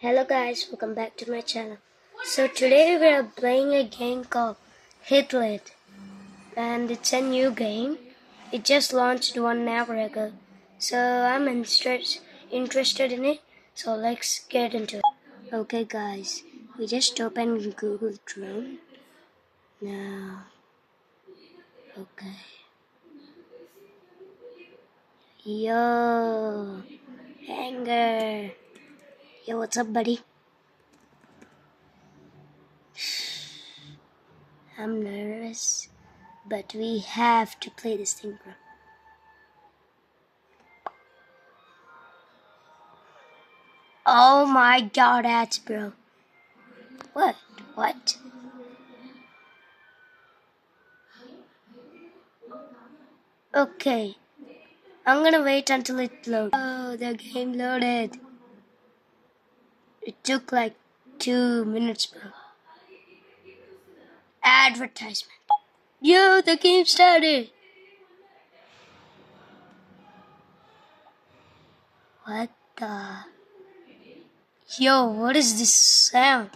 Hello guys, welcome back to my channel. So today we are playing a game called Hitlit, and it's a new game. It just launched 1 hour ago, so I'm interested in it. So let's get into it. Okay guys, we just opened Google Chrome. Now, okay. Yo, Hanger. Yo, what's up, buddy? I'm nervous, but we have to play this thing, bro. Oh my god, ads, bro. What? What? Okay, I'm gonna wait until it loads. Oh, the game loaded. It took like 2 minutes, bro. Advertisement. Yo, the game started. What the? Yo, what is this sound?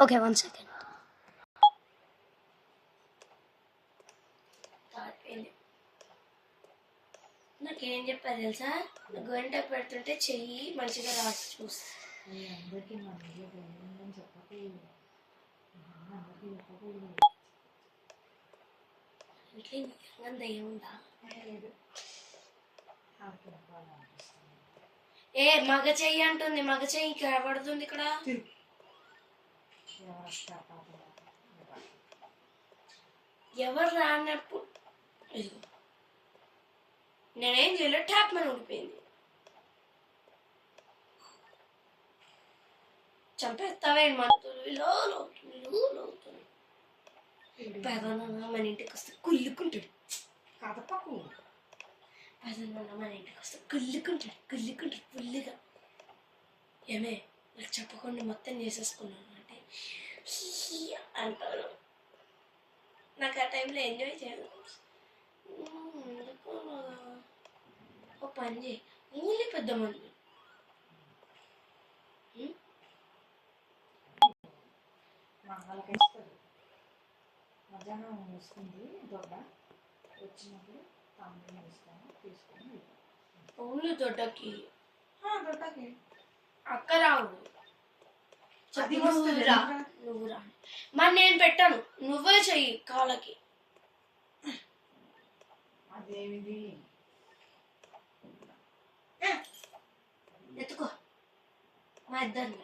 Okay, 1 second. నాకేం చెప్పారు తెలుసా, గంట పెడుతుంటే చెయ్యి మంచిగా రాసి చూస్తా. ఏముందా ఏ మగ చెయ్యి అంటుంది, మగ చెయ్యి కనబడుతుంది ఇక్కడ. ఎవరు రానప్పుడు నేనేం చేయలేదు, ట్యాప్ మన ఊడిపోయింది. చంపేస్తావేంటి మంతులు లోతులు పెదనాన్న మన ఇంటికి వస్తే కుళ్ళుకుంటాడు. పెదనాన్న మన ఇంటికి వస్తే కుళ్ళుకుంటాడు ఫుల్గా. ఏమే నాకు చెప్పకుండా మొత్తం చేసేసుకున్నాను అంటే అంటాను. నాకు ఆ టైంలో ఎంజాయ్ చేయాలి. ఓ పని చేయి, ఊళ్ళి పెద్ద మంది మధ్యాహ్నం వస్తుంది దొడ్డ, వచ్చినప్పుడు తమ్ముడిని ఇస్తాను, తీసుకొని ఊళ్ళి దొడ్డకి అక్క రావు. నువ్వు రా, మరి నేను పెట్టాను, నువ్వే చెయ్యి కాళ్ళకి. అదేమిది ఎత్తుకో మా ఇద్దరిని.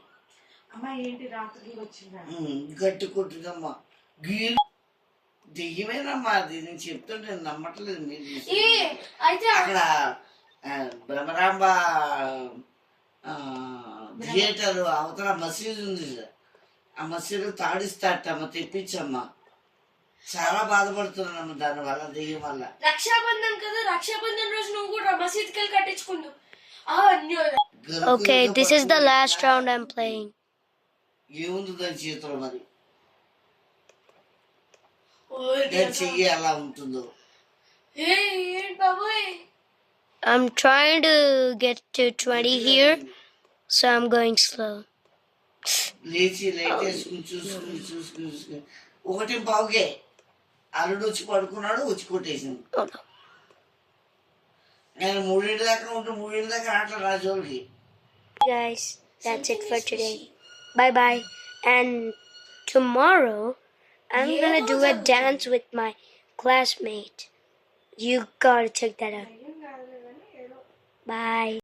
అమ్మ ఏంటి రాత్రి వచ్చిందా? గట్టి కొట్టినమ్మా, గీరు దెయ్యమేనమ్మా అది. నేను చెప్తుంటే నమ్మట్లేదు మీరు. అయితే అక్కడ బ్రహ్మరాంబ థియేటర్ అవతల మసీదు ఉంది, ఆ మసీదు తాడిస్తాటమ్మ, తెప్పించమ్మా. చాలా బాధపడుతున్నానమ్మా దానివల్ల, దెయ్యం వల్ల. రక్షాబంధన్ కదా, రక్షాబంధన్ రోజు నువ్వు కూడా మసీద్కి వెళ్ళి కట్టించుకుందు. Okay, this is the last round I'm playing. ఏముంది దాని చేతిలో మరి, దాని చెయ్యి ఎలా ఉంటుందో. I'm trying to get to 20 here, so I'm going slow. లేచి లైట్ వేసుకుని చూసుకుని 1:15కే అల్లుడు వచ్చి పడుకున్నాడు, వచ్చి కొట్టేసింది. నేను 3 దాకా ఉంటే 3 దాకా ఆటలు రాజోళ్ళకి. Guys, that's it for today. Bye bye. And tomorrow I'm gonna do a dance with my classmate. You gotta check that out. Bye.